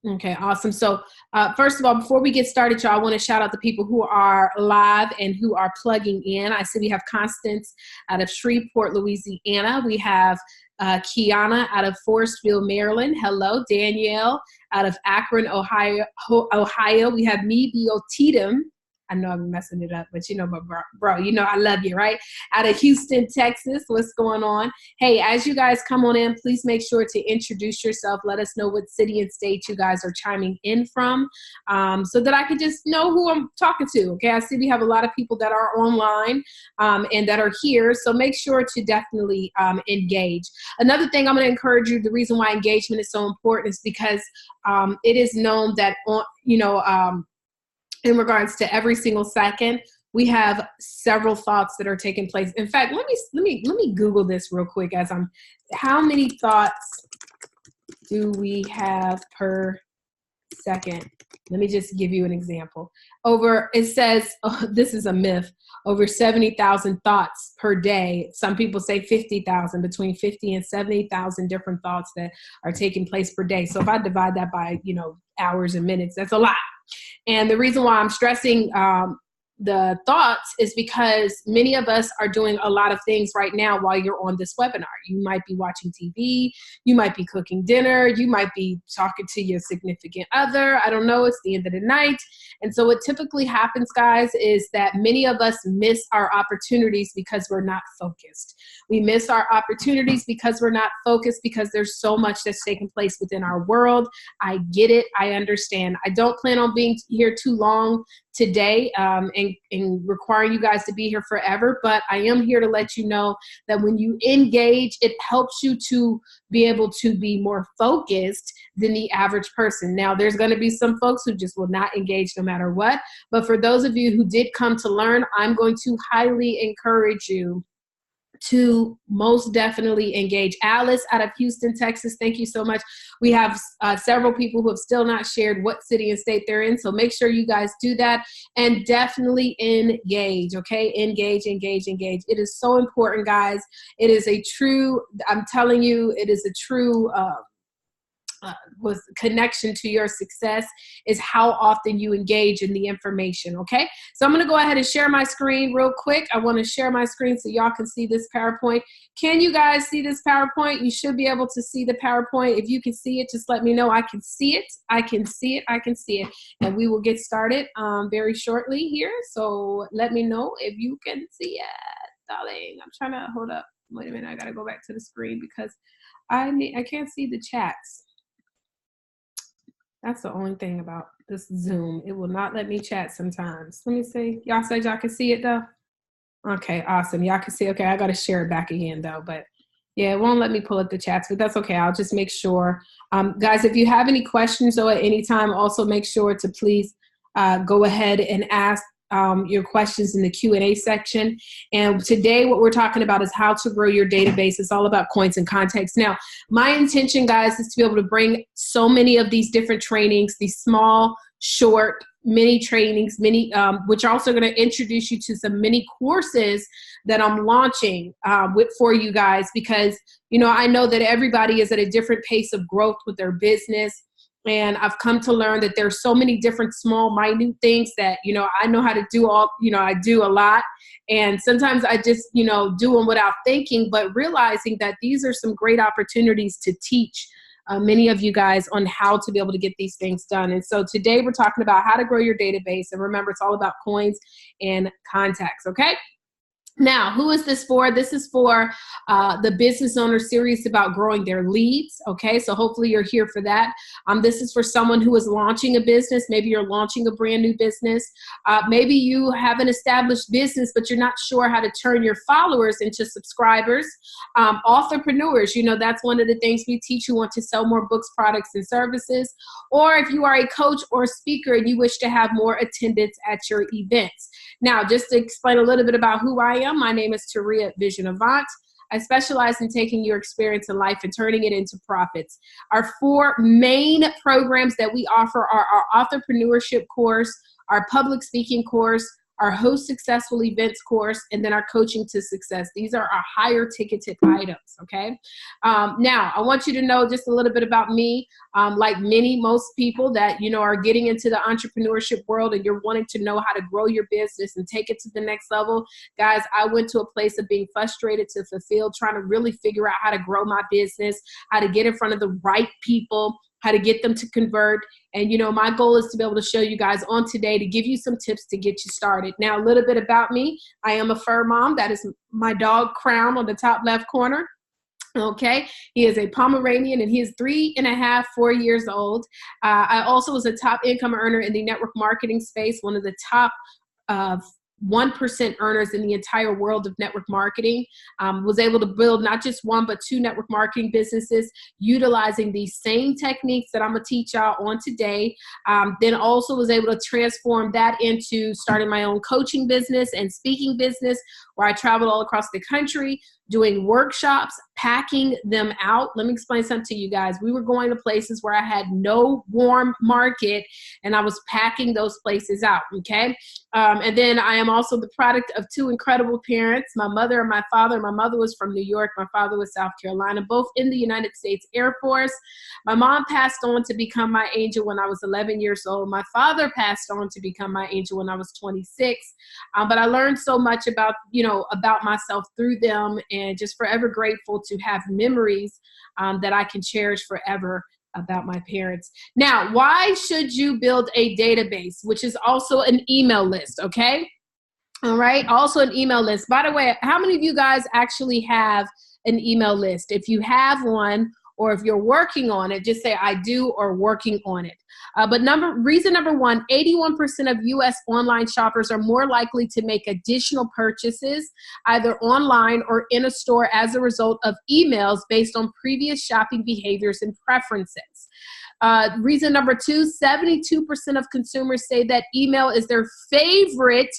Okay, awesome. So first of all, before we get started, y'all, I want to shout out the people who are live and who are plugging in. I see we have Constance out of Shreveport, Louisiana. We have Kiana out of Forestville, Maryland. Hello. Danielle out of Akron, Ohio. We have me, Bio Tatum. I know I'm messing it up, but you know, but bro, you know I love you, right? Out of Houston, Texas. What's going on? Hey, as you guys come on in, please make sure to introduce yourself. Let us know what city and state you guys are chiming in from, so that I can just know who I'm talking to. Okay, I see we have a lot of people that are online and that are here, so make sure to definitely engage. Another thing I'm going to encourage you, the reason why engagement is so important is because it is known that, in regards to every single second, we have several thoughts that are taking place. In fact, let me Google this real quick how many thoughts do we have per second? Let me just give you an example. It says, this is a myth, over 70,000 thoughts per day. Some people say 50,000, between 50 and 70,000 different thoughts that are taking place per day. So if I divide that by, hours and minutes, that's a lot. And the reason why I'm stressing the thoughts is because many of us are doing a lot of things right now while you're on this webinar. You might be watching TV, you might be cooking dinner, you might be talking to your significant other. I don't know, it's the end of the night. And so what typically happens, guys, is that many of us miss our opportunities because we're not focused. We miss our opportunities because we're not focused, because there's so much that's taking place within our world. I get it, I understand. I don't plan on being here too long today and requiring you guys to be here forever, but I am here to let you know that when you engage, it helps you to be able to be more focused than the average person. Now, there's going to be some folks who just will not engage no matter what, but for those of you who did come to learn, I'm going to highly encourage you to most definitely engage. Alice out of Houston, Texas, thank you so much. We have several people who have still not shared what city and state they're in, so make sure you guys do that and definitely engage, okay? Engage. It is so important, guys. It is a true, I'm telling you, it is a true with connection to your success is how often you engage in the information, okay? So I'm gonna go ahead and share my screen real quick. I wanna share my screen so y'all can see this PowerPoint. Can you guys see this PowerPoint? You should be able to see the PowerPoint. If you can see it, just let me know. I can see it, I can see it, I can see it. And we will get started very shortly here. So let me know if you can see it, darling. I'm trying to, hold up. Wait a minute, I gotta go back to the screen because I can't see the chats. That's the only thing about this Zoom. It will not let me chat sometimes. Let me see. Y'all said y'all can see it though? Okay, awesome. Y'all can see. Okay, I got to share it back again though. But yeah, it won't let me pull up the chats, but that's okay. I'll just make sure. Guys, if you have any questions though at any time, also make sure to please go ahead and ask your questions in the Q&A section. And today what we're talking about is how to grow your database. It's all about coins and context. Now, my intention, guys, is to be able to bring so many of these different trainings, these small, short, mini trainings, which are also going to introduce you to some mini courses that I'm launching for you guys, because, I know that everybody is at a different pace of growth with their business. And I've come to learn that there's so many different small, minute things that, I know how to do I do a lot. And sometimes I just, do them without thinking, but realizing that these are some great opportunities to teach many of you guys on how to be able to get these things done. And so today we're talking about how to grow your database. And remember, it's all about coins and contacts, okay? Now, who is this for? This is for the business owner serious about growing their leads, okay? So hopefully you're here for that. This is for someone who is launching a business. Maybe you're launching a brand new business. Maybe you have an established business, but you're not sure how to turn your followers into subscribers. Authorpreneurs, that's one of the things we teach who want to sell more books, products, and services. Or if you are a coach or a speaker and you wish to have more attendance at your events. Now, just to explain a little bit about who I am, my name is Taria Vision Avant. I specialize in taking your experience in life and turning it into profits. Our 4 main programs that we offer are our authorpreneurship course, our public speaking course, our Host Successful Events course, and then our Coaching to Success. These are our higher ticketed items, okay? Now, I want you to know just a little bit about me. Like most people that, are getting into the entrepreneurship world and you're wanting to know how to grow your business and take it to the next level. Guys, I went to a place of being frustrated to fulfilled, trying to really figure out how to grow my business, how to get in front of the right people, how to get them to convert. And, my goal is to be able to show you guys on today to give you some tips to get you started. Now, a little bit about me. I am a fur mom. That is my dog Crown on the top left corner. Okay, he is a Pomeranian and he is 3.5, 4 years old. I also was a top income earner in the network marketing space, one of the top 1% earners in the entire world of network marketing. Was able to build not just one, but 2 network marketing businesses utilizing these same techniques that I'm going to teach y'all on today. Then also was able to transform that into starting my own coaching business and speaking business, where I traveled all across the country doing workshops, packing them out. Let me explain something to you guys. We were going to places where I had no warm market, and I was packing those places out, okay? And then I am also the product of 2 incredible parents, my mother and my father. My mother was from New York. My father was South Carolina, both in the United States Air Force. My mom passed on to become my angel when I was 11 years old. My father passed on to become my angel when I was 26. But I learned so much about, about myself through them, and just forever grateful to have memories that I can cherish forever about my parents. Now, why should you build a database, which is also an email list, okay? All right, also an email list. By the way, how many of you guys actually have an email list? If you have one, or if you're working on it, just say I do or working on it. But reason number 1, 81% of US online shoppers are more likely to make additional purchases either online or in a store as a result of emails based on previous shopping behaviors and preferences. Reason number 2, 72% of consumers say that email is their favorite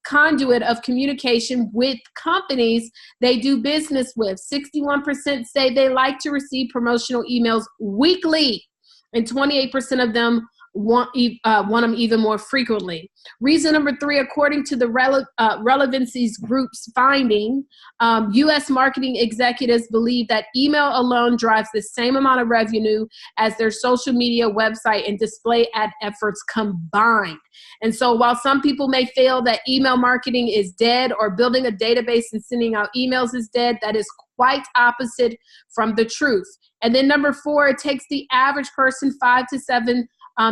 conduit of communication with companies they do business with. 61% say they like to receive promotional emails weekly, and 28% of them want them even more frequently. Reason number 3, according to the Relevancies Group's finding, U.S. marketing executives believe that email alone drives the same amount of revenue as their social media, website, and display ad efforts combined. And so while some people may feel that email marketing is dead or building a database and sending out emails is dead, that is quite opposite from the truth. And then number 4, it takes the average person 5 to 7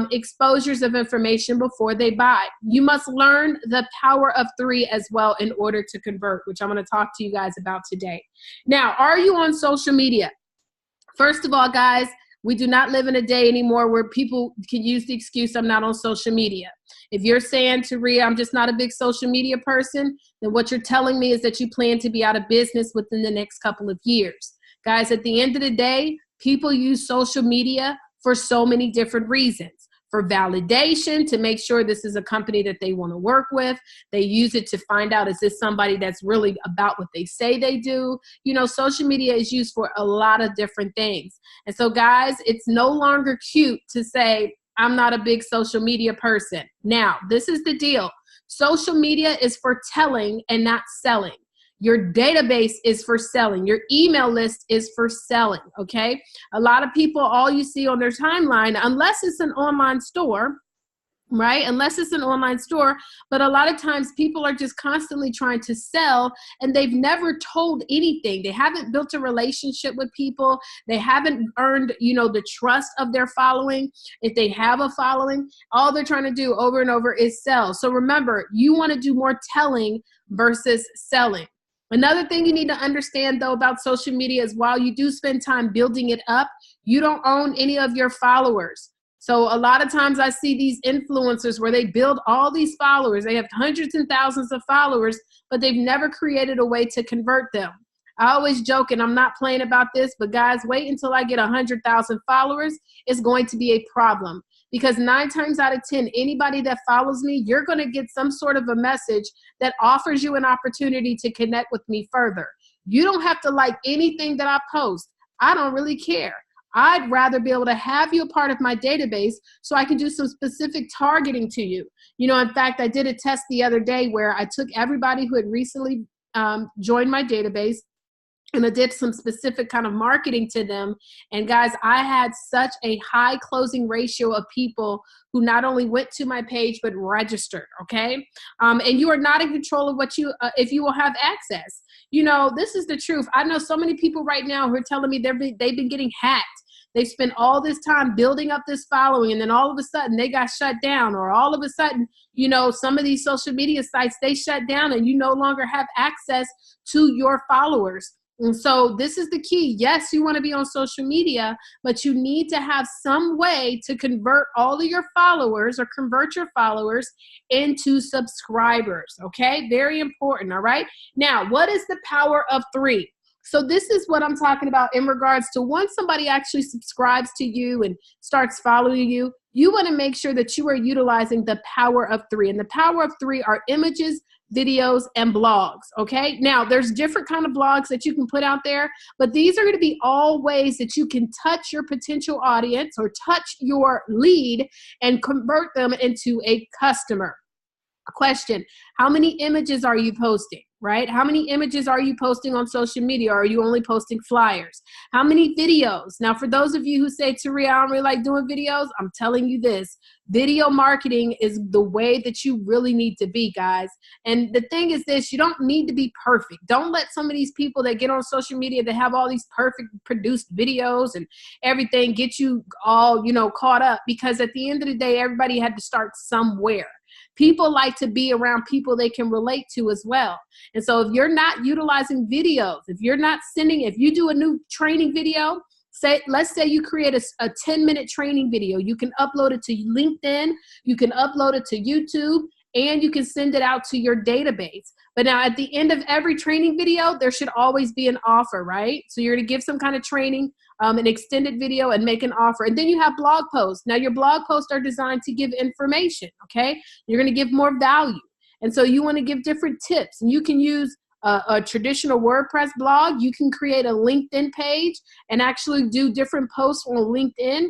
exposures of information before they buy. You must learn the power of 3 as well in order to convert, which I'm going to talk to you guys about today. Now, are you on social media? First of all, guys, we do not live in a day anymore where people can use the excuse, I'm not on social media. If you're saying, Taria, I'm just not a big social media person, then what you're telling me is that you plan to be out of business within the next couple of years. Guys, at the end of the day, people use social media for so many different reasons. For validation, to make sure this is a company that they want to work with. They use it to find out, is this somebody that's really about what they say they do? Social media is used for a lot of different things. And so, guys, it's no longer cute to say, I'm not a big social media person. Now, this is the deal. Social media is for telling and not selling. Your database is for selling. Your email list is for selling, okay? A lot of people, all you see on their timeline, unless it's an online store, right? Unless it's an online store, but a lot of times people are just constantly trying to sell, and they've never told anything. They haven't built a relationship with people. They haven't earned, the trust of their following. If they have a following, all they're trying to do over and over is sell. So remember, you want to do more telling versus selling. Another thing you need to understand, though, about social media is while you do spend time building it up, you don't own any of your followers. So a lot of times I see these influencers where they build all these followers. They have hundreds and thousands of followers, but they've never created a way to convert them. I always joke, and I'm not playing about this, but guys, wait until I get 100,000 followers. It's going to be a problem. Because 9 times out of 10, anybody that follows me, you're going to get some sort of a message that offers you an opportunity to connect with me further. You don't have to like anything that I post. I don't really care. I'd rather be able to have you a part of my database so I can do some specific targeting to you. You know, in fact, I did a test the other day where I took everybody who had recently joined my database, and I did some specific kind of marketing to them. And guys, I had such a high closing ratio of people who not only went to my page, but registered, okay? And you are not in control of what you, if you will have access. You know, this is the truth. I know so many people right now who are telling me they've been getting hacked. They spent all this time building up this following, and then all of a sudden they got shut down, or all of a sudden, you know, some of these social media sites, they shut down and you no longer have access to your followers. And so this is the key. Yes, you want to be on social media, but you need to have some way to convert all of your followers, or convert your followers into subscribers. Okay, very important. All right. Now, what is the power of 3? So this is what I'm talking about in regards to once somebody actually subscribes to you and starts following you, you want to make sure that you are utilizing the power of 3. And the power of 3 are images, videos, and blogs. Okay. Now there's different kind of blogs that you can put out there, but these are going to be all ways that you can touch your potential audience or touch your lead and convert them into a customer. Question: how many images are you posting, right? How many images are you posting on social media? Or are you only posting flyers? How many videos? Now, for those of you who say, Taria, I don't really like doing videos, I'm telling you this, video marketing is the way that you really need to be, guys. And the thing is this, you don't need to be perfect. Don't let some of these people that get on social media that have all these perfect produced videos and everything get you all, you know, caught up, because at the end of the day, everybody had to start somewhere. People like to be around people they can relate to as well. And so if you're not utilizing videos, if you're not sending, if you do a new training video, let's say you create a 10-minute training video, you can upload it to LinkedIn, you can upload it to YouTube, and you can send it out to your database. But now at the end of every training video, there should always be an offer, right? So you're going to give some kind of training, an extended video, and make an offer. And then you have blog posts. Now your blog posts are designed to give information, okay? You're going to give more value. And so you want to give different tips. And you can use a traditional WordPress blog. You can create a LinkedIn page and actually do different posts on LinkedIn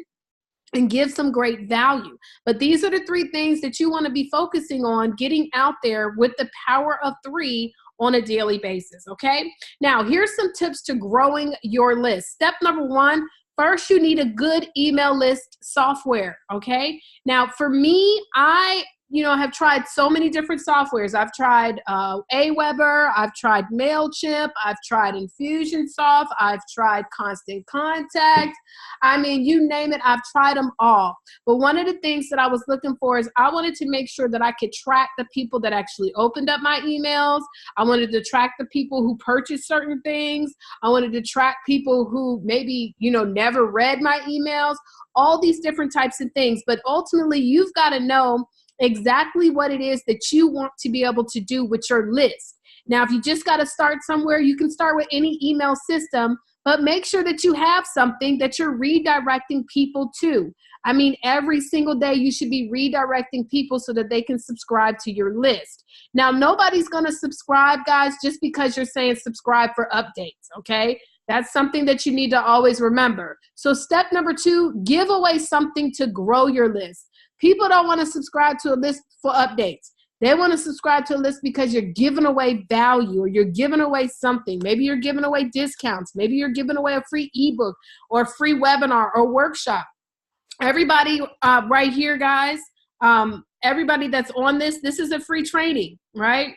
and give some great value. But these are the 3 things that you want to be focusing on getting out there with the power of 3 on a daily basis, okay? Now, here's some tips to growing your list. Step number 1, first, you need a good email list software, okay? Now, for me, I have tried so many different softwares. I've tried Aweber, I've tried MailChimp, I've tried Infusionsoft, I've tried Constant Contact. I mean, you name it, I've tried them all. But one of the things that I was looking for is I wanted to make sure that I could track the people that actually opened up my emails. I wanted to track the people who purchased certain things. I wanted to track people who maybe, never read my emails, all these different types of things. But ultimately, you've got to know exactly what it is that you want to be able to do with your list. Now, if you just got to start somewhere, you can start with any email system, but make sure that you have something that you're redirecting people to. I mean, every single day you should be redirecting people so that they can subscribe to your list. Now, nobody's going to subscribe, guys, just because you're saying subscribe for updates, okay? That's something that you need to always remember. So step number 2, give away something to grow your list. People don't want to subscribe to a list for updates. They want to subscribe to a list because you're giving away value, or you're giving away something. Maybe you're giving away discounts. Maybe you're giving away a free ebook or a free webinar or workshop. Everybody right here, guys, everybody that's on this is a free training, right?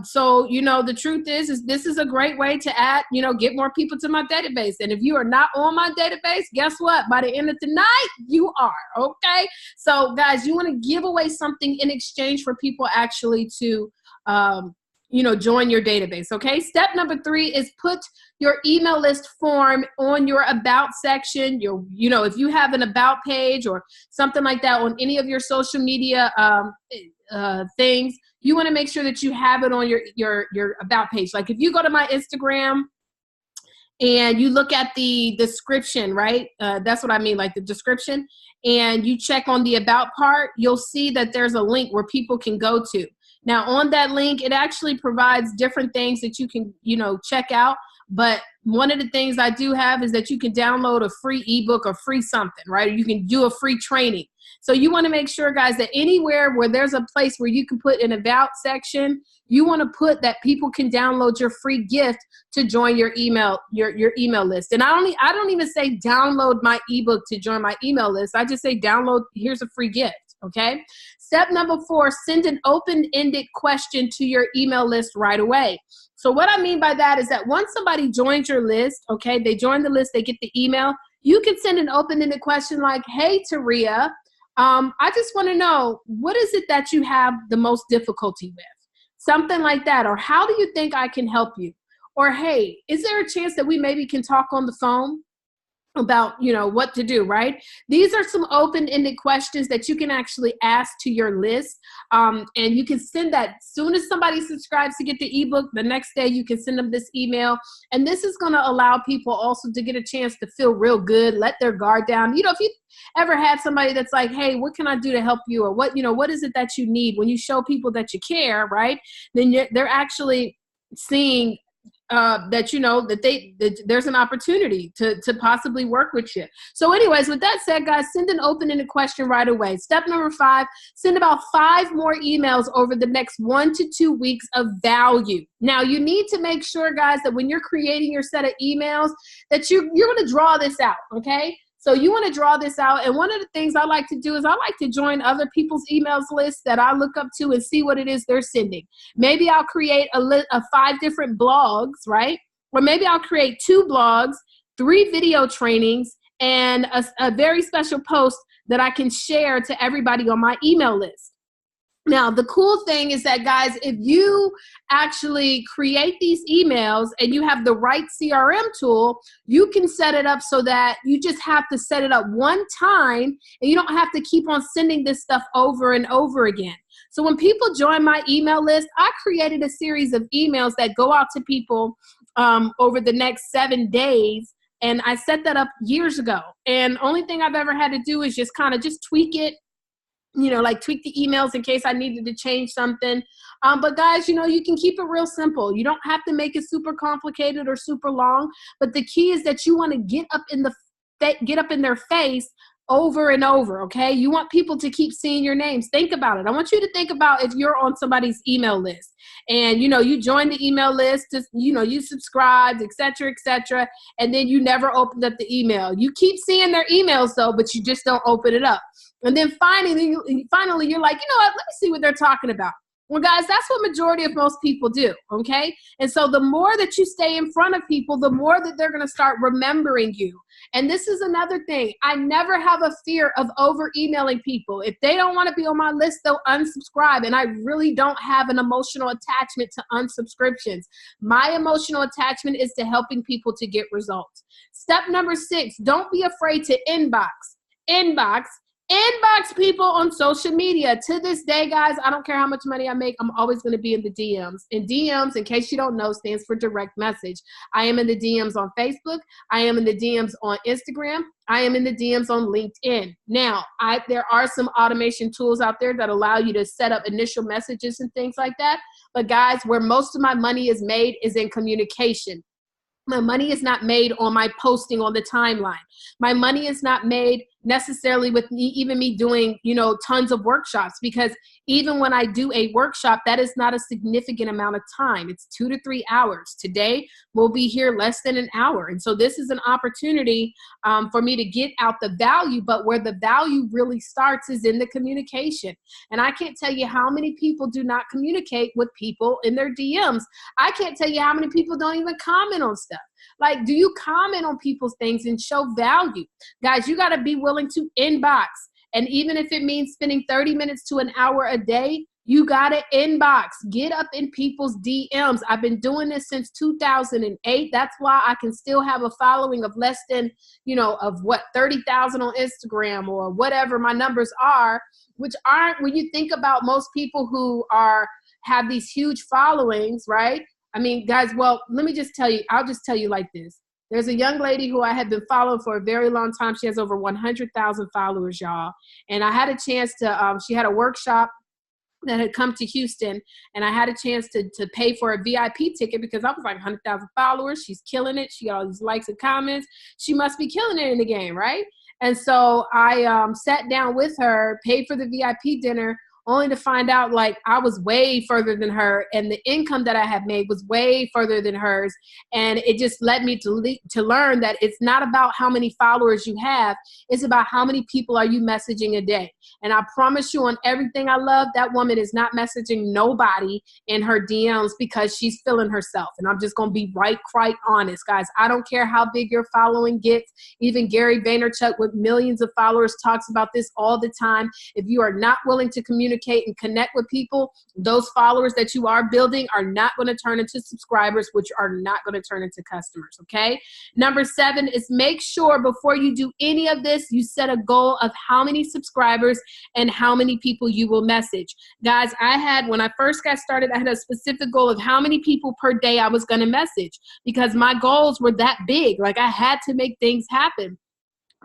So, the truth is this is a great way to add, get more people to my database. And if you are not on my database, guess what? By the end of tonight, you are, okay? So, guys, you want to give away something in exchange for people actually to, join your database, okay? Step number 3 is put your email list form on your about section. If you have an about page or something like that on any of your social media things, you want to make sure that you have it on your about page. Like if you go to my Instagram and you look at the description, right? That's what I mean, like the description, and you check on the about part, you'll see that there's a link where people can go to. Now on that link, it actually provides different things that you can, check out. But one of the things I do have is that you can download a free ebook or free something, right? Or you can do a free training. So you want to make sure, guys, that anywhere where there's a place where you can put an about section, you want to put that people can download your free gift to join your email, your email list. And I don't even say download my ebook to join my email list. I just say download, here's a free gift. Okay. Step number 4, send an open-ended question to your email list right away. So what I mean by that is that once somebody joins your list, okay, they join the list, they get the email, you can send an open-ended question like, hey, Taria, I just want to know, what is it that you have the most difficulty with? Something like that. Or how do you think I can help you? Or, hey, is there a chance that we maybe can talk on the phone about, what to do, right? These are some open-ended questions that you can actually ask to your list. And you can send that as soon as somebody subscribes to get the ebook, the next day you can send them this email. And this is going to allow people also to get a chance to feel real good, let their guard down. If you ever had somebody that's like, hey, what can I do to help you? Or what is it that you need? When you show people that you care, right? Then they're actually seeing that there's an opportunity to possibly work with you. So anyways, with that said, guys, send an open-ended question right away. Step number 5, send about 5 more emails over the next 1 to 2 weeks of value. Now, you need to make sure, guys, that when you're creating your set of emails, that you're going to draw this out, okay? So you want to draw this out. And one of the things I like to do is I like to join other people's emails lists that I look up to and see what it is they're sending. Maybe I'll create a 5 different blogs, right? Or maybe I'll create 2 blogs, 3 video trainings, and a very special post that I can share to everybody on my email list. Now, the cool thing is that, guys, if you actually create these emails and you have the right CRM tool, you can set it up so that you just have to set it up one time and you don't have to keep on sending this stuff over and over again. So when people join my email list, I created a series of emails that go out to people over the next 7 days. And I set that up years ago. And only thing I've ever had to do is just kind of tweak it, like tweak the emails in case I needed to change something. But guys, you can keep it real simple. You don't have to make it super complicated or super long. But the key is that you want to get up in their face over and over, okay? You want people to keep seeing your names. Think about it. I want you to think about if you're on somebody's email list and, you joined the email list, just, you subscribed, et cetera, and then you never opened up the email. You keep seeing their emails though, but you just don't open it up. And then finally, you're like, let me see what they're talking about. Well, guys, that's what majority of most people do, okay? And so the more that you stay in front of people, the more that they're going to start remembering you. And this is another thing. I never have a fear of over-emailing people. If they don't want to be on my list, they'll unsubscribe. And I really don't have an emotional attachment to unsubscriptions. My emotional attachment is to helping people to get results. Step number 6, don't be afraid to inbox people on social media. To this day, guys, I don't care how much money I make, I'm always going to be in the DMs. And DMs, in case you don't know, stands for direct message. I am in the DMs on Facebook. I am in the DMs on Instagram. I am in the DMs on LinkedIn. Now, there are some automation tools out there that allow you to set up initial messages and things like that. But guys, where most of my money is made is in communication. My money is not made on my posting on the timeline. My money is not made necessarily with me doing, tons of workshops, because even when I do a workshop, that is not a significant amount of time. It's 2 to 3 hours. Today, we'll be here less than an hour. And so this is an opportunity for me to get out the value, but where the value really starts is in the communication. And I can't tell you how many people do not communicate with people in their DMs. I can't tell you how many people don't even comment on stuff. Like, do you comment on people's things and show value? Guys, you got to be willing to inbox. And even if it means spending 30 minutes to an hour a day, you got to inbox. Get up in people's DMs. I've been doing this since 2008. That's why I can still have a following of less than, 30,000 on Instagram or whatever my numbers are, which aren't, when you think about most people who have these huge followings, right? I mean, guys, well, let me just tell you, I'll just tell you like this. There's a young lady who I have been following for a very long time. She has over 100,000 followers, y'all. And I had a chance to, she had a workshop that had come to Houston, and I had a chance to pay for a VIP ticket because I was like 100,000 followers. She's killing it. She got all these likes and comments. She must be killing it in the game, right? And so I sat down with her, paid for the VIP dinner, only to find out like I was way further than her, and the income that I had made was way further than hers. And it just led me to learn that it's not about how many followers you have, it's about how many people are you messaging a day. And I promise you, on everything I love, that woman is not messaging nobody in her DMs because she's feeling herself. And I'm just going to be quite honest, guys. I don't care how big your following gets. Even Gary Vaynerchuk with millions of followers talks about this all the time. If you are not willing to communicate and connect with people, those followers that you are building are not going to turn into subscribers, which are not going to turn into customers, okay? Number 7 is make sure before you do any of this, you set a goal of how many subscribers and how many people you will message. Guys, when I first got started, I had a specific goal of how many people per day I was going to message because my goals were that big. Like, I had to make things happen.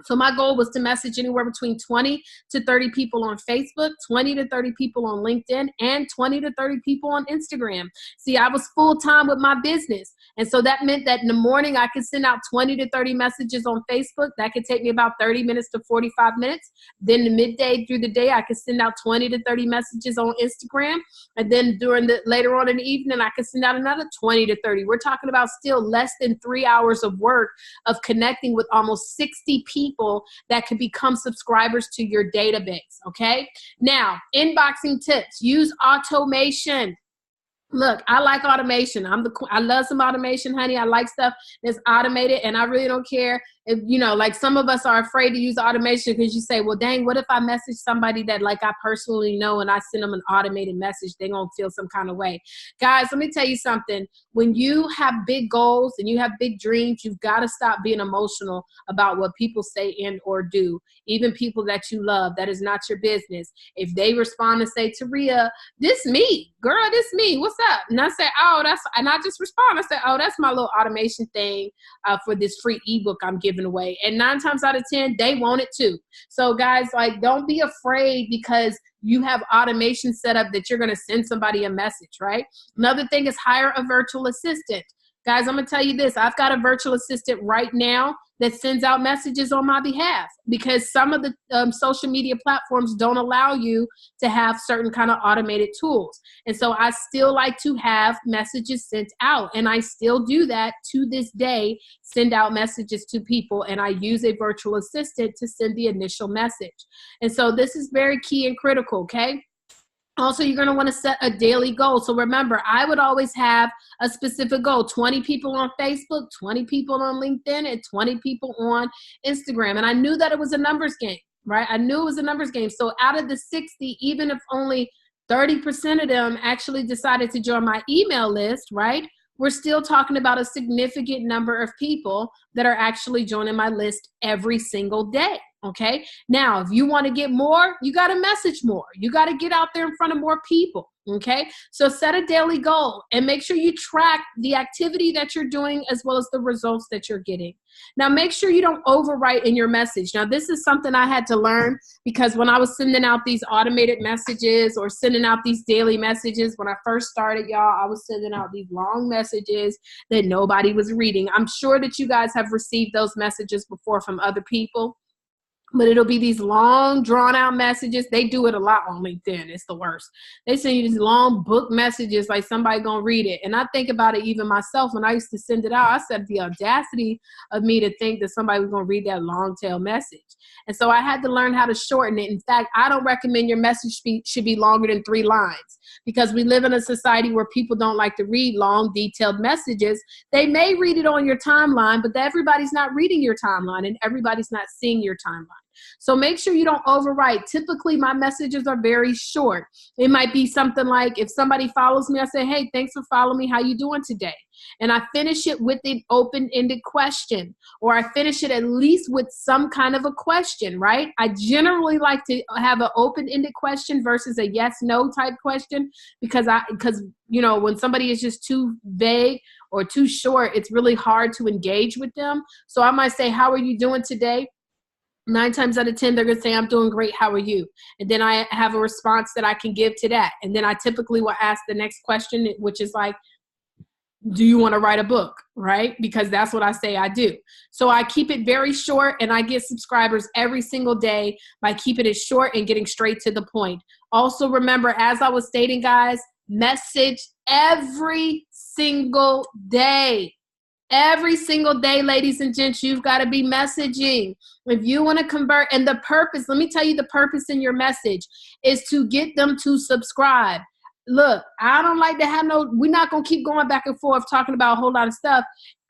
So my goal was to message anywhere between 20 to 30 people on Facebook, 20 to 30 people on LinkedIn, and 20 to 30 people on Instagram. See, I was full-time with my business. And so that meant that in the morning, I could send out 20 to 30 messages on Facebook. That could take me about 30 minutes to 45 minutes. Then the midday through the day, I could send out 20 to 30 messages on Instagram. And then later on in the evening, I could send out another 20 to 30. We're talking about still less than 3 hours of work of connecting with almost 60 people that could become subscribers to your database, okay? Now, inboxing tips, use automation. Look, I like automation. I love some automation, honey. I like stuff that's automated, and I really don't care if, like some of us are afraid to use automation because you say, well, dang, what if I message somebody that like I personally know and I send them an automated message? They're going to feel some kind of way. Guys, let me tell you something. When you have big goals and you have big dreams, you've got to stop being emotional about what people say and or do. Even people that you love, that is not your business. If they respond and say, Taria, this me, girl, this me, what's up? And I say, and I just respond. I say, that's my little automation thing for this free ebook I'm giving away. And 9 times out of 10, they want it too. So guys, like, don't be afraid because you have automation set up that you're going to send somebody a message, right? Another thing is hire a virtual assistant. Guys, I'm going to tell you this. I've got a virtual assistant right now that sends out messages on my behalf because some of the social media platforms don't allow you to have certain kind of automated tools. And so I still like to have messages sent out, and I still do that to this day, send out messages to people, and I use a virtual assistant to send the initial message. And so this is very key and critical, okay? Also, you're going to want to set a daily goal. So remember, I would always have a specific goal, 20 people on Facebook, 20 people on LinkedIn, and 20 people on Instagram. And I knew that it was a numbers game, right? I knew it was a numbers game. So out of the 60, even if only 30% of them actually decided to join my email list, right? We're still talking about a significant number of people that are actually joining my list every single day. Okay. Now, if you want to get more, you got to message more. You got to get out there in front of more people. Okay. So set a daily goal and make sure you track the activity that you're doing as well as the results that you're getting. Now, make sure you don't overwrite in your message. Now, this is something I had to learn because when I was sending out these automated messages or sending out these daily messages, when I first started, y'all, I was sending out these long messages that nobody was reading. I'm sure that you guys have received those messages before from other people. But it'll be these long, drawn-out messages. They do it a lot on LinkedIn. It's the worst. They send you these long book messages like somebody gonna read it. And I think about it even myself. When I used to send it out, I said the audacity of me to think that somebody was gonna read that long-tail message. And so I had to learn how to shorten it. In fact, I don't recommend your message should be longer than 3 lines because we live in a society where people don't like to read long, detailed messages. They may read it on your timeline, but everybody's not reading your timeline and everybody's not seeing your timeline. So make sure you don't overwrite. Typically, my messages are very short. It might be something like, if somebody follows me, I say, hey, thanks for following me. How you doing today? And I finish it with an open-ended question, or I finish it at least with some kind of a question, right? I generally like to have an open-ended question versus a yes-no type question because you know, when somebody is just too vague or too short, it's really hard to engage with them. So I might say, how are you doing today? 9 times out of 10, they're going to say, I'm doing great. How are you? And then I have a response that I can give to that. And then I typically will ask the next question, which is like, do you want to write a book? Right? Because that's what I say I do. So I keep it very short, and I get subscribers every single day by keeping it short and getting straight to the point. Also remember, as I was stating, guys, message every single day. Every single day, ladies and gents, you've got to be messaging. If you want to convert, and the purpose, let me tell you the purpose in your message is to get them to subscribe. Look, I don't like to have we're not going to keep going back and forth talking about a whole lot of stuff.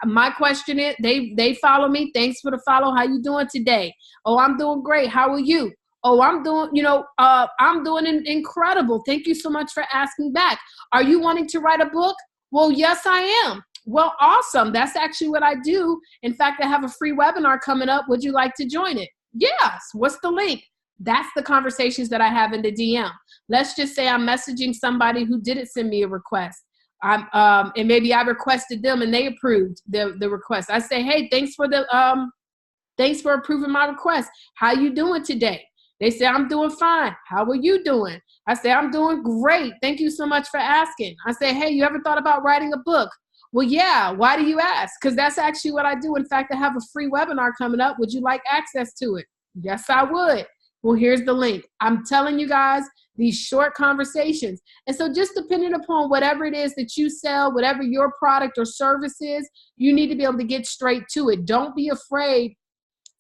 My question is, they follow me. Thanks for the follow. How you doing today? Oh, I'm doing great. How are you? Oh, I'm doing, I'm doing incredible. Thank you so much for asking back. Are you wanting to write a book? Well, yes, I am. Well, awesome. That's actually what I do. In fact, I have a free webinar coming up. Would you like to join it? Yes. What's the link? That's the conversations that I have in the DM. Let's just say I'm messaging somebody who didn't send me a request. And maybe I requested them and they approved the request. I say, hey, thanks for approving my request. How you doing today? They say, I'm doing fine. How are you doing? I say, I'm doing great. Thank you so much for asking. I say, hey, you ever thought about writing a book? Well, yeah. Why do you ask? Because that's actually what I do. In fact, I have a free webinar coming up. Would you like access to it? Yes, I would. Well, here's the link. I'm telling you guys, these short conversations. And so just depending upon whatever it is that you sell, whatever your product or service is, you need to be able to get straight to it. Don't be afraid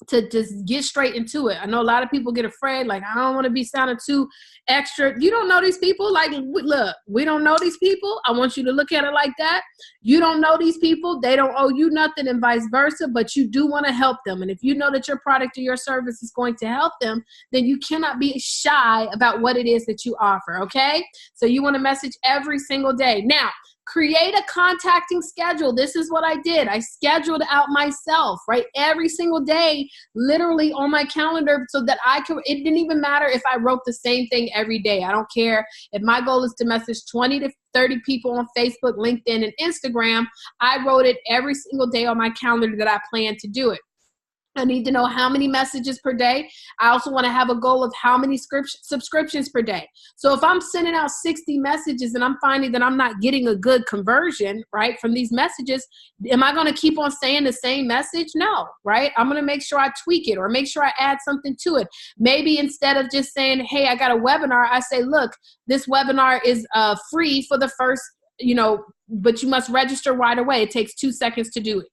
to just get straight into it. I know a lot of people get afraid, like, I don't want to be sounding too extra. You don't know these people. Like, look, we don't know these people. I want you to look at it like that. You don't know these people. They don't owe you nothing and vice versa, but you do want to help them. And if you know that your product or your service is going to help them, then you cannot be shy about what it is that you offer, okay? So you want to message every single day. Now, create a contacting schedule. This is what I did. I scheduled out myself, right? Every single day, literally on my calendar, so that it didn't even matter if I wrote the same thing every day. I don't care. If my goal is to message 20 to 30 people on Facebook, LinkedIn, and Instagram, I wrote it every single day on my calendar that I plan to do it. I need to know how many messages per day. I also want to have a goal of how many subscriptions per day. So if I'm sending out 60 messages and I'm finding that I'm not getting a good conversion, right, from these messages, am I going to keep on saying the same message? No, right? I'm going to make sure I tweak it or make sure I add something to it. Maybe instead of just saying, hey, I got a webinar, I say, look, this webinar is free for the first, but you must register right away. It takes 2 seconds to do it,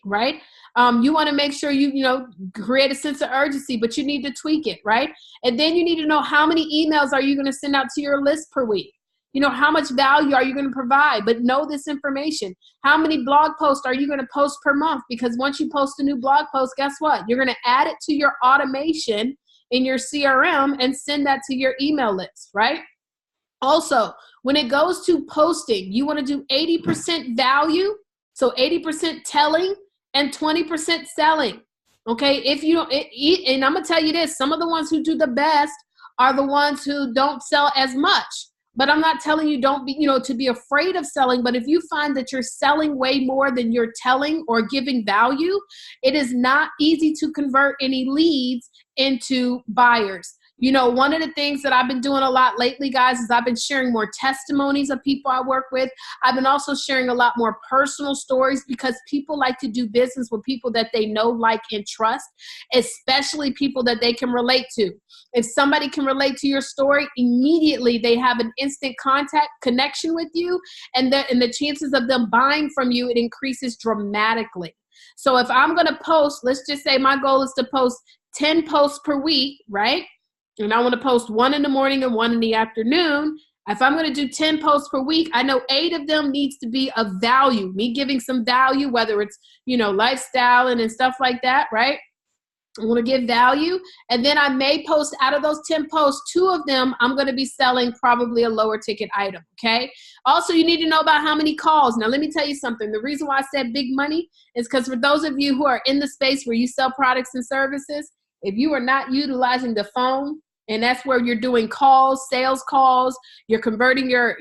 right? You want to make sure you create a sense of urgency, but you need to tweak it, right? And then you need to know how many emails are you going to send out to your list per week? How much value are you going to provide? But know this information. How many blog posts are you going to post per month? Because once you post a new blog post, guess what? You're going to add it to your automation in your CRM and send that to your email list, right? Also, when it goes to posting, you want to do 80% value, so 80% telling, and 20% selling. Okay, if you don't, and I'm gonna tell you this, some of the ones who do the best are the ones who don't sell as much. But I'm not telling you don't be, to be afraid of selling. But if you find that you're selling way more than you're telling or giving value, it is not easy to convert any leads into buyers. One of the things that I've been doing a lot lately, guys, is I've been sharing more testimonies of people I work with. I've been also sharing a lot more personal stories because people like to do business with people that they know, like, and trust, especially people that they can relate to. If somebody can relate to your story, immediately they have an instant connection with you, and the chances of them buying from you, it increases dramatically. So if I'm going to post, let's just say my goal is to post 10 posts per week, right? And I want to post 1 in the morning and 1 in the afternoon. If I'm going to do 10 posts per week, I know 8 of them needs to be of value, me giving some value, whether it's, lifestyle and stuff like that, right? I want to give value. And then I may post out of those 10 posts, 2 of them, I'm going to be selling probably a lower ticket item. Okay. Also, you need to know about how many calls. Now, let me tell you something. The reason why I said big money is because for those of you who are in the space where you sell products and services, if you are not utilizing the phone, and that's where you're doing calls, sales calls, you're converting your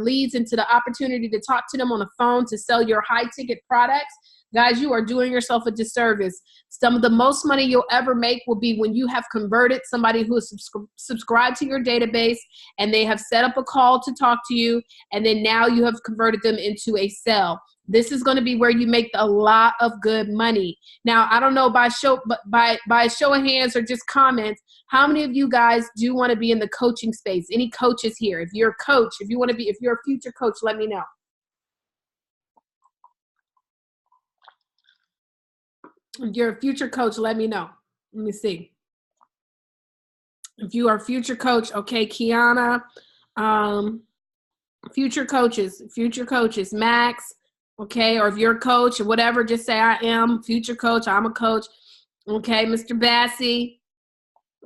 leads into the opportunity to talk to them on the phone to sell your high ticket products, Guys, you are doing yourself a disservice. Some of the most money you'll ever make will be when you have converted somebody who is subscribed to your database and they have set up a call to talk to you, and then now you have converted them into a sale. This is going to be where you make a lot of good money. Now, I don't know by show of hands or just comments, how many of you guys do want to be in the coaching space? Any coaches here? If you're a coach, if you're a future coach, let me know. If you're a future coach, let me know. Let me see. If you are a future coach, okay, Kiana, future coaches, Max, okay, or if you're a coach or whatever, just say I am future coach, I'm a coach, okay, Mr. Bassie,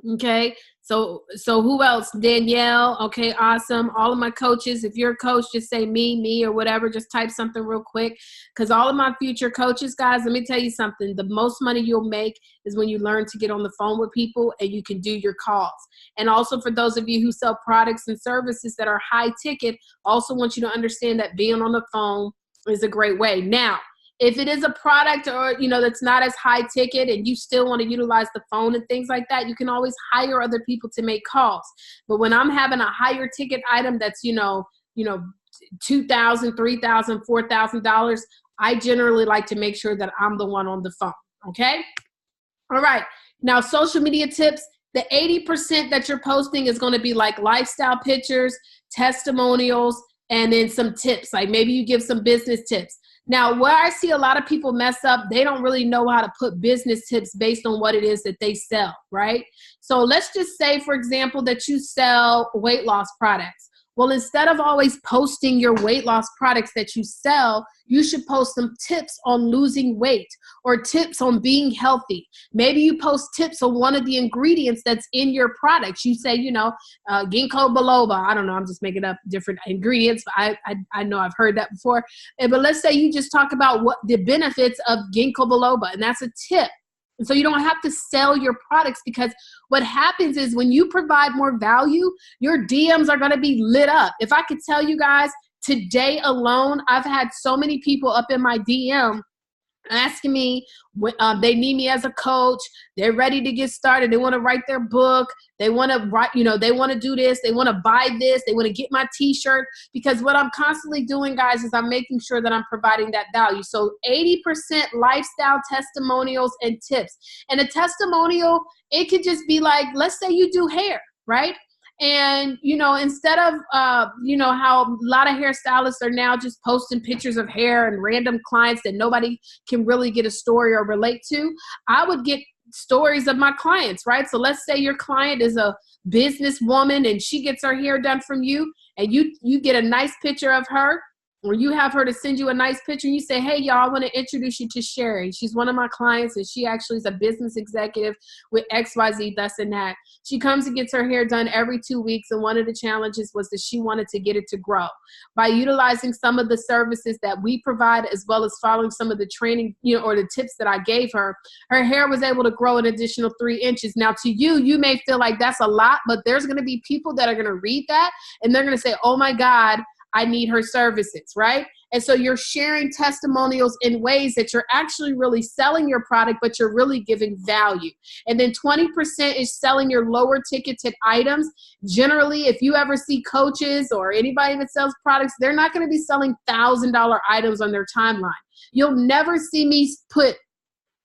okay, so who else? Danielle, okay, awesome. All of my coaches, if you're a coach, just say me, or whatever, just type something real quick, because all of my future coaches, guys, let me tell you something, the most money you'll make is when you learn to get on the phone with people and you can do your calls. And also for those of you who sell products and services that are high ticket, also want you to understand that being on the phone is a great way. Now, if it is a product or, that's not as high ticket and you still want to utilize the phone and things like that, you can always hire other people to make calls. But when I'm having a higher ticket item that's, $2,000, $3,000, $4,000, I generally like to make sure that I'm the one on the phone. Okay. All right. Now, social media tips, the 80% that you're posting is going to be like lifestyle pictures, testimonials, and then some tips. Like maybe you give some business tips. Now, where I see a lot of people mess up, they don't really know how to put business tips based on what it is that they sell, right? So let's just say, for example, that you sell weight loss products. Well, instead of always posting your weight loss products that you sell, you should post some tips on losing weight or tips on being healthy. Maybe you post tips on one of the ingredients that's in your products. You say, ginkgo biloba. I don't know. I'm just making up different ingredients. I know I've heard that before. But let's say you just talk about what the benefits of ginkgo biloba, and that's a tip. And so you don't have to sell your products, because what happens is when you provide more value, your DMs are going to be lit up. If I could tell you guys, today alone, I've had so many people up in my DM asking me, they need me as a coach. They're ready to get started. They want to write their book. They want to write, they want to do this. They want to buy this. They want to get my t-shirt, because what I'm constantly doing, guys, is I'm making sure that I'm providing that value. So 80% lifestyle testimonials and tips. And a testimonial, it could just be like, let's say you do hair, right? And, instead of, how a lot of hairstylists are now just posting pictures of hair and random clients that nobody can really get a story or relate to, I would get stories of my clients, right? So let's say your client is a businesswoman and she gets her hair done from you, and you get a nice picture of her, or you have her to send you a nice picture, and you say, hey, y'all, I want to introduce you to Sherry. She's one of my clients, and she actually is a business executive with XYZ, thus and that. She comes and gets her hair done every 2 weeks, and one of the challenges was that she wanted to get it to grow. By utilizing some of the services that we provide, as well as following some of the training, or the tips that I gave her, her hair was able to grow an additional 3 inches. Now, to you may feel like that's a lot, but there's going to be people that are going to read that, and they're going to say, oh my God, I need her services, right? And so you're sharing testimonials in ways that you're actually really selling your product, but you're really giving value. And then 20% is selling your lower ticketed items. Generally, if you ever see coaches or anybody that sells products, they're not going to be selling $1,000 items on their timeline. You'll never see me put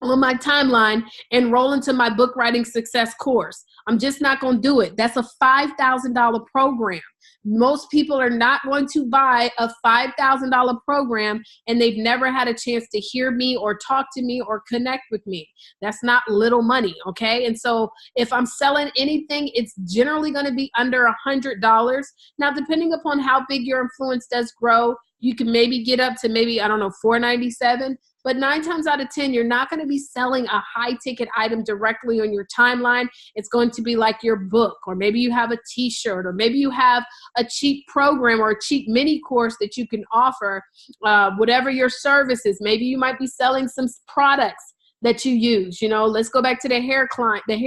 on my timeline, enroll into my book writing success course. I'm just not going to do it. That's a $5,000 program. Most people are not going to buy a $5,000 program and they've never had a chance to hear me or talk to me or connect with me. That's not little money, okay? And so if I'm selling anything, it's generally going to be under $100. Now, depending upon how big your influence does grow, you can maybe get up to maybe, I don't know, $497. But 9 times out of 10, you're not going to be selling a high ticket item directly on your timeline. It's going to be like your book, or maybe you have a t-shirt, or maybe you have a cheap program or a cheap mini course that you can offer, whatever your service is. Maybe you might be selling some products that you use. Let's go back to the hair client, the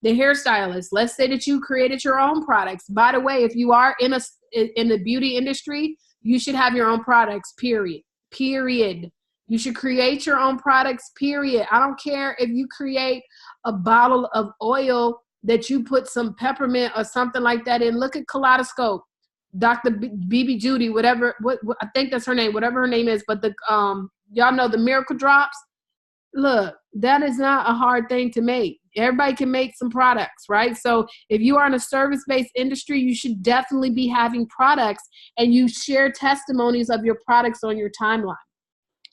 hairstylist. Let's say that you created your own products. By the way, if you are in the beauty industry, you should have your own products, period. You should create your own products, period. I don't care if you create a bottle of oil that you put some peppermint or something like that in. Look at Kaleidoscope, Dr. BB Judy, whatever, what I think that's her name, whatever her name is. But the y'all know the Miracle Drops. Look, that is not a hard thing to make. Everybody can make some products, right? So if you are in a service-based industry, you should definitely be having products, and you share testimonies of your products on your timeline.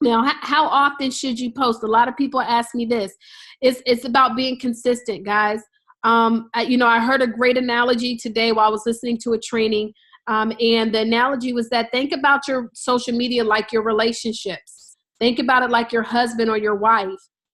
Now, how often should you post? A lot of people ask me this. It's about being consistent, guys. I heard a great analogy today while I was listening to a training, and the analogy was that think about your social media like your relationships. Think about it like your husband or your wife.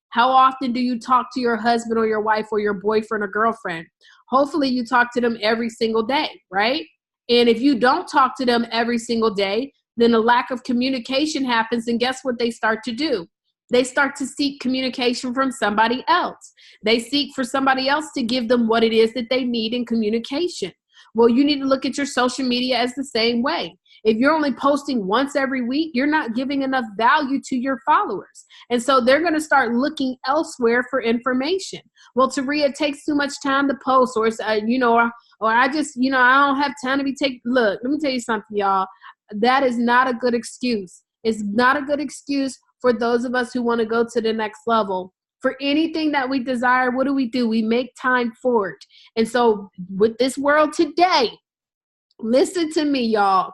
How often do you talk to your husband or your wife or your boyfriend or girlfriend? Hopefully you talk to them every single day, right? And if you don't talk to them every single day, then a lack of communication happens, and guess what they start to do? They start to seek communication from somebody else. They seek for somebody else to give them what it is that they need in communication. Well, you need to look at your social media as the same way. If you're only posting once every week, you're not giving enough value to your followers. And so they're going to start looking elsewhere for information. Well, Taria, it takes too much time to post, or it's, or I just, I don't have time to be taking. Look, let me tell you something, y'all. That is not a good excuse. It's not a good excuse for those of us who want to go to the next level. For anything that we desire, what do? We make time for it. And so with this world today, listen to me, y'all.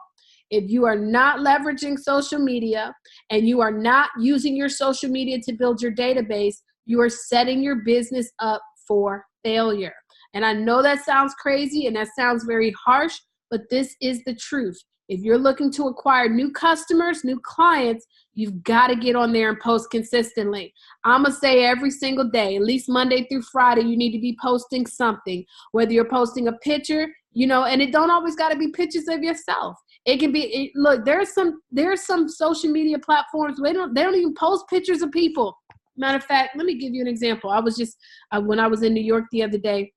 If you are not leveraging social media and you are not using your social media to build your database, you are setting your business up for failure. And I know that sounds crazy and that sounds very harsh, but this is the truth. If you're looking to acquire new customers, new clients, you've got to get on there and post consistently. I'm going to say every single day, at least Monday through Friday, you need to be posting something, whether you're posting a picture, and it don't always got to be pictures of yourself. It can be, look, there's some social media platforms, they don't even post pictures of people. Matter of fact, let me give you an example. I was just, when I was in New York the other day,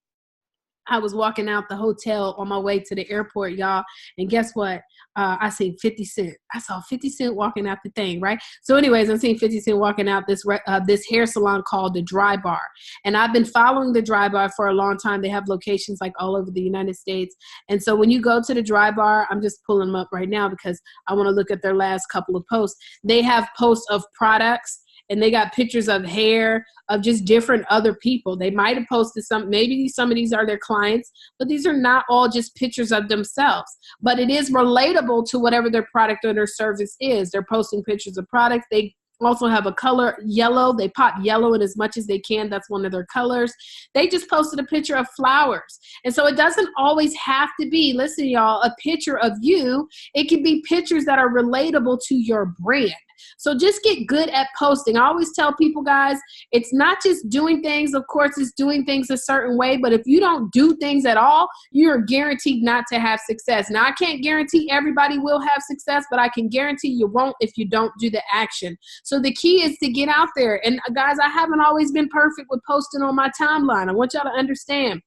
I was walking out the hotel on my way to the airport, y'all. And guess what? I seen 50 Cent. I saw 50 Cent walking out the thing, right? So anyways, I'm seeing 50 Cent walking out this hair salon called the Dry Bar. And I've been following the Dry Bar for a long time. They have locations like all over the United States. And so when you go to the Dry Bar, I'm just pulling them up right now because I want to look at their last couple of posts. They have posts of products, and they got pictures of hair, of just different other people. They might have posted maybe some of these are their clients, but these are not all just pictures of themselves. But it is relatable to whatever their product or their service is. They're posting pictures of products. They also have a color yellow. They pop yellow in as much as they can. That's one of their colors. They just posted a picture of flowers. And so it doesn't always have to be, listen, y'all, a picture of you. It can be pictures that are relatable to your brand. So just get good at posting. I always tell people, guys, it's not just doing things. Of course, it's doing things a certain way. But if you don't do things at all, you're guaranteed not to have success. Now, I can't guarantee everybody will have success, but I can guarantee you won't if you don't do the action. So the key is to get out there. And guys, I haven't always been perfect with posting on my timeline. I want y'all to understand.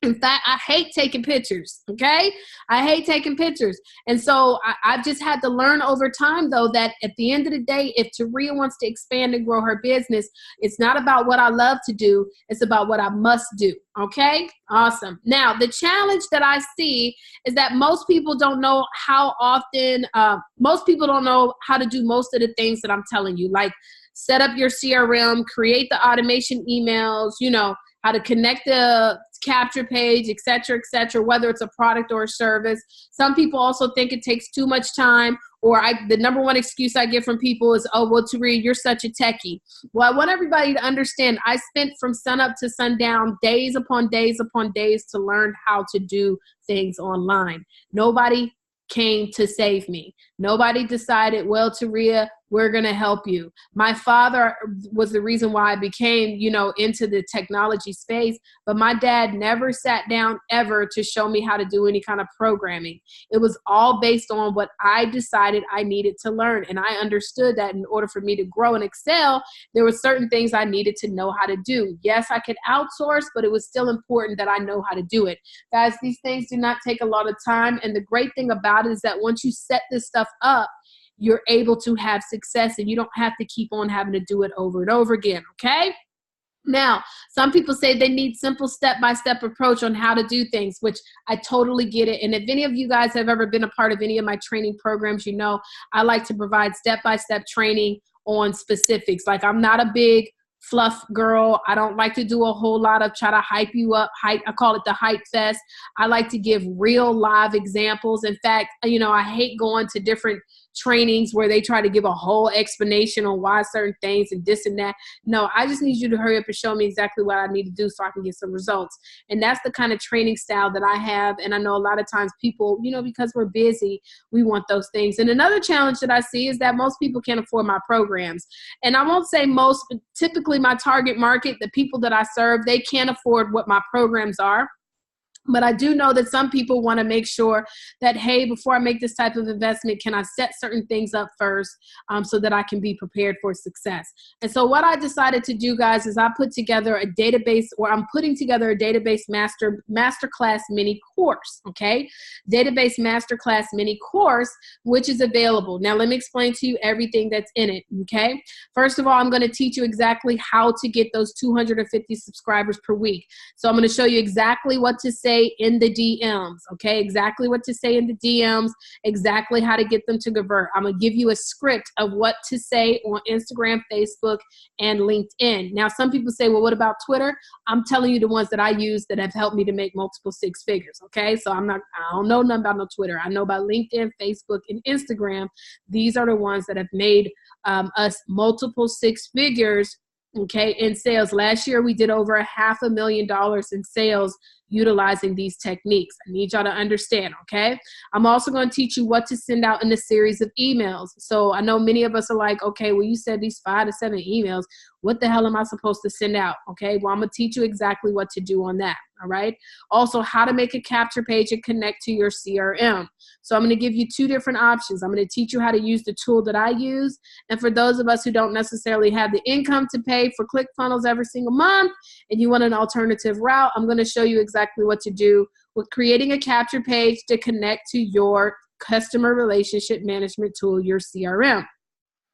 In fact, I hate taking pictures, okay? I hate taking pictures. And so I've just had to learn over time, though, that at the end of the day, if Taria wants to expand and grow her business, it's not about what I love to do. It's about what I must do, okay? Awesome. Now, the challenge that I see is that most people don't know how often, most people don't know how to do most of the things that I'm telling you, like set up your CRM, create the automation emails, how to connect the capture page, et cetera, whether it's a product or a service. Some people also think it takes too much time, or the number one excuse I get from people is, oh, well, Taria, you're such a techie. Well, I want everybody to understand I spent from sunup to sundown, days upon days upon days to learn how to do things online. Nobody came to save me. Nobody decided, well, Taria, we're going to help you. My father was the reason why I became, into the technology space, but my dad never sat down ever to show me how to do any kind of programming. It was all based on what I decided I needed to learn. And I understood that in order for me to grow and excel, there were certain things I needed to know how to do. Yes, I could outsource, but it was still important that I know how to do it. Guys, these things do not take a lot of time. And the great thing about it is that once you set this stuff up, you're able to have success and you don't have to keep on having to do it over and over again, okay? Now, some people say they need simple step-by-step approach on how to do things, which I totally get it. And if any of you guys have ever been a part of any of my training programs, you know I like to provide step-by-step training on specifics. Like, I'm not a big fluff girl. I don't like to do a whole lot of try to hype you up. I call it the hype fest. I like to give real live examples. In fact, you know, I hate going to different trainings where they try to give a whole explanation on why certain things and this and that. No, I just need you to hurry up and show me exactly what I need to do so I can get some results. And that's the kind of training style that I have. And I know a lot of times people, you know, because we're busy, we want those things. And another challenge that I see is that most people can't afford my programs. And I won't say most, but typically my target market, the people that I serve, they can't afford what my programs are. But I do know that some people want to make sure that, hey, before I make this type of investment, can I set certain things up first so that I can be prepared for success? And so what I decided to do, guys, is I put together a database, or I'm putting together a Database Masterclass mini course, okay? Database Masterclass mini course, which is available. Now, let me explain to you everything that's in it, okay? First of all, I'm going to teach you exactly how to get those 250 subscribers per week. So I'm going to show you exactly what to say in the DMs, okay? Exactly what to say in the DMs, exactly how to get them to convert. I'm gonna give you a script of what to say on Instagram, Facebook, and LinkedIn. Now, some people say, well, what about Twitter? I'm telling you the ones that I use that have helped me to make multiple six figures, okay? So I don't know nothing about no Twitter. I know about LinkedIn, Facebook, and Instagram. These are the ones that have made us multiple six figures, okay, in sales. Last year, we did over $500,000 in sales utilizing these techniques. I need y'all to understand, okay? I'm also going to teach you what to send out in a series of emails. So I know many of us are like, okay, well, you said these 5 to 7 emails. What the hell am I supposed to send out? Okay, well, I'm going to teach you exactly what to do on that, all right? Also, how to make a capture page and connect to your CRM. So I'm going to give you 2 different options. I'm going to teach you how to use the tool that I use. And for those of us who don't necessarily have the income to pay for ClickFunnels every single month, and you want an alternative route, I'm going to show you exactly what to do with creating a capture page to connect to your customer relationship management tool, your CRM.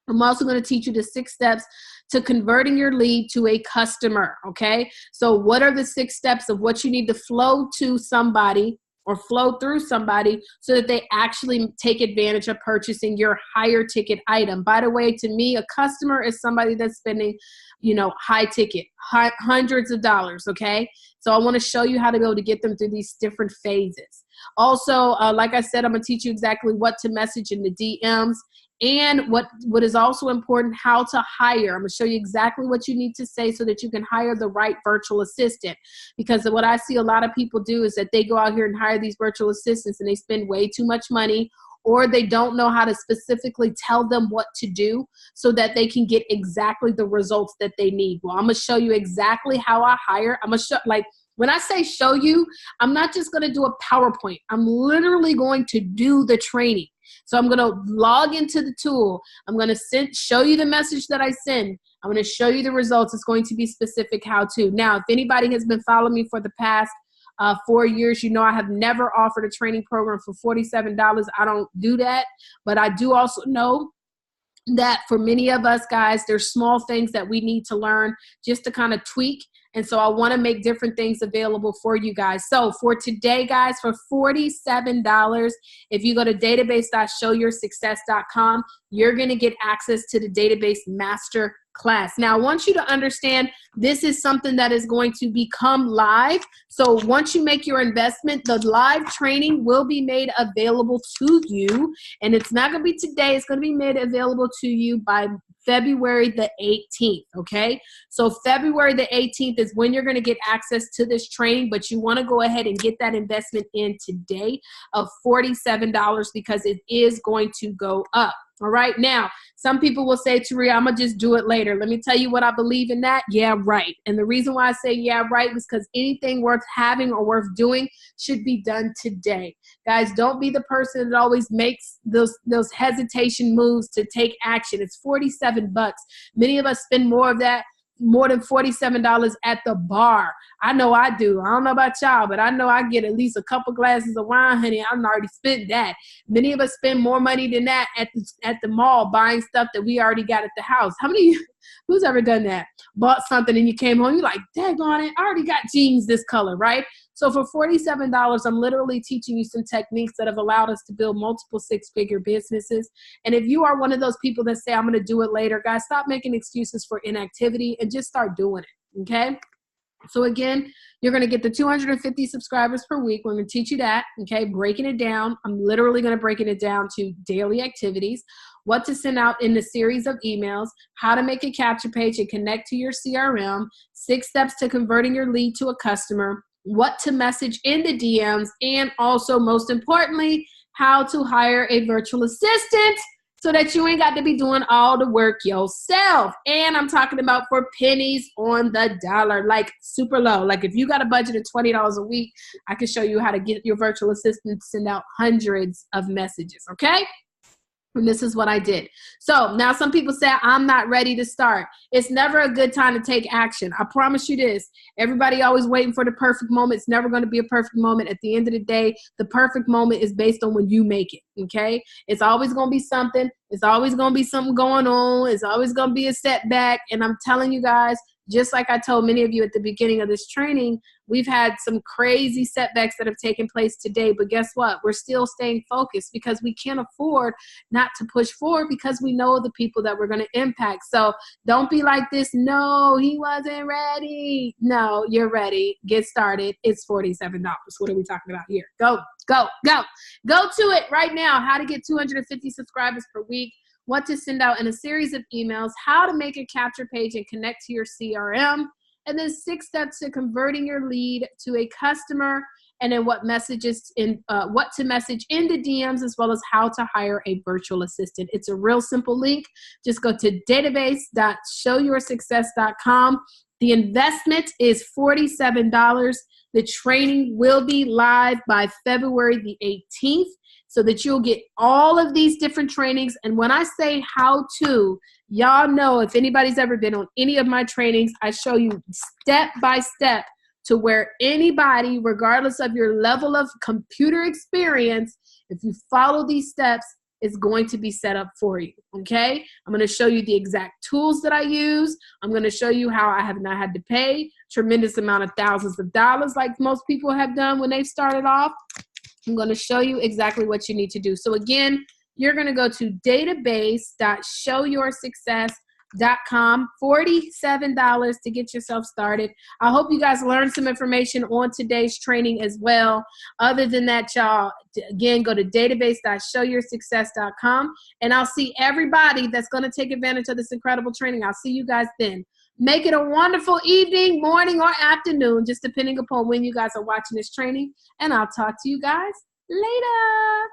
I'm also going to teach you the 6 steps to converting your lead to a customer, okay? So what are the 6 steps of what you need to flow to somebody or flow through somebody so that they actually take advantage of purchasing your higher ticket item? By the way, to me, a customer is somebody that's spending, you know, high ticket, hundreds of dollars, okay? So I want to show you how to be able to get them through these different phases. Also, like I said, I'm going to teach you exactly what to message in the DMs. And what is also important, how to hire. I'm going to show you exactly what you need to say so that you can hire the right virtual assistant. Because what I see a lot of people do is that they go out here and hire these virtual assistants and they spend way too much money, or they don't know how to specifically tell them what to do so that they can get exactly the results that they need. Well, I'm going to show you exactly how I hire. I'm going to show, like, when I say show you, I'm not just going to do a PowerPoint. I'm literally going to do the training. So I'm going to log into the tool. I'm going to show you the message that I send. I'm going to show you the results. It's going to be specific how to. Now, if anybody has been following me for the past 4 years, you know I have never offered a training program for $47. I don't do that. But I do also know that for many of us, guys, there's small things that we need to learn just to kind of tweak. And so I want to make different things available for you guys. So for today, guys, for $47, if you go to database.showyoursuccess.com, you're going to get access to the Database Master Class. Now, I want you to understand this is something that is going to become live. So once you make your investment, the live training will be made available to you. And it's not going to be today. It's going to be made available to you by February the 18th, okay? So February the 18th is when you're going to get access to this training, but you want to go ahead and get that investment in today of $47 because it is going to go up. All right. Now, some people will say, Taria, I'm going to just do it later. Let me tell you what I believe in that. Yeah, right. And the reason why I say yeah, right is because anything worth having or worth doing should be done today. Guys, don't be the person that always makes those hesitation moves to take action. It's $47. Many of us spend more of that more than $47 at the bar. I know I do. I don't know about y'all, but I know I get at least a couple glasses of wine, honey. I'm already spent that. Many of us spend more money than that at the mall buying stuff that we already got at the house. How many, who's ever done that? Bought something and you came home, you're like, daggone it, I already got jeans this color, right? So for $47, I'm literally teaching you some techniques that have allowed us to build multiple six-figure businesses. And if you are one of those people that say, I'm going to do it later, guys, stop making excuses for inactivity and just start doing it, okay? So again, you're going to get the 250 subscribers per week. We're going to teach you that, okay? Breaking it down. I'm literally going to break it down to daily activities, what to send out in the series of emails, how to make a capture page and connect to your CRM, 6 steps to converting your lead to a customer, what to message in the DMs, and also, most importantly, how to hire a virtual assistant so that you ain't got to be doing all the work yourself. And I'm talking about for pennies on the dollar, like super low. Like if you got a budget of $20 a week, I can show you how to get your virtual assistant to send out hundreds of messages, okay? And this is what I did. So now some people say, I'm not ready to start. It's never a good time to take action. I promise you this. Everybody always waiting for the perfect moment. It's never going to be a perfect moment. At the end of the day, the perfect moment is based on when you make it, okay? It's always going to be something. It's always going to be something going on. It's always going to be a setback. And I'm telling you guys, just like I told many of you at the beginning of this training, we've had some crazy setbacks that have taken place today. But guess what? We're still staying focused because we can't afford not to push forward because we know the people that we're going to impact. So don't be like this. No, he wasn't ready. No, you're ready. Get started. It's $47. What are we talking about here? Go, go, go. Go to it right now. How to get 250 subscribers per week. What to send out in a series of emails, how to make a capture page and connect to your CRM, and then 6 steps to converting your lead to a customer, and then what to message in the DMs, as well as how to hire a virtual assistant. It's a real simple link. Just go to database.showyoursuccess.com. The investment is $47. The training will be live by February the 18th. So that you'll get all of these different trainings. And when I say how to, y'all know if anybody's ever been on any of my trainings, I show you step by step to where anybody, regardless of your level of computer experience, if you follow these steps, is going to be set up for you, okay? I'm going to show you the exact tools that I use. I'm going to show you how I have not had to pay tremendous amount of thousands of dollars like most people have done when they've started off. I'm going to show you exactly what you need to do. So again, you're going to go to database.showyoursuccess.com, $47 to get yourself started. I hope you guys learned some information on today's training as well. Other than that, y'all, again, go to database.showyoursuccess.com, and I'll see everybody that's going to take advantage of this incredible training. I'll see you guys then. Make it a wonderful evening, morning, or afternoon, just depending upon when you guys are watching this training. And I'll talk to you guys later.